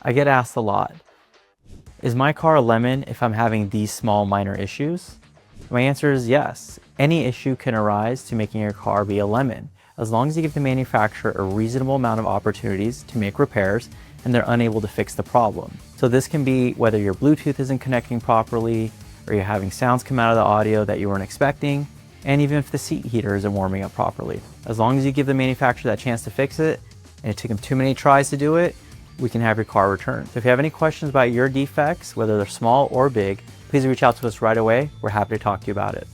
I get asked a lot, is my car a lemon if I'm having these small minor issues? My answer is yes. Any issue can arise to making your car be a lemon, as long as you give the manufacturer a reasonable amount of opportunities to make repairs and they're unable to fix the problem. So this can be whether your Bluetooth isn't connecting properly, or you're having sounds come out of the audio that you weren't expecting, and even if the seat heater isn't warming up properly. As long as you give the manufacturer that chance to fix it, and it took them too many tries to do it, we can have your car returned. So if you have any questions about your defects, whether they're small or big, please reach out to us right away. We're happy to talk to you about it.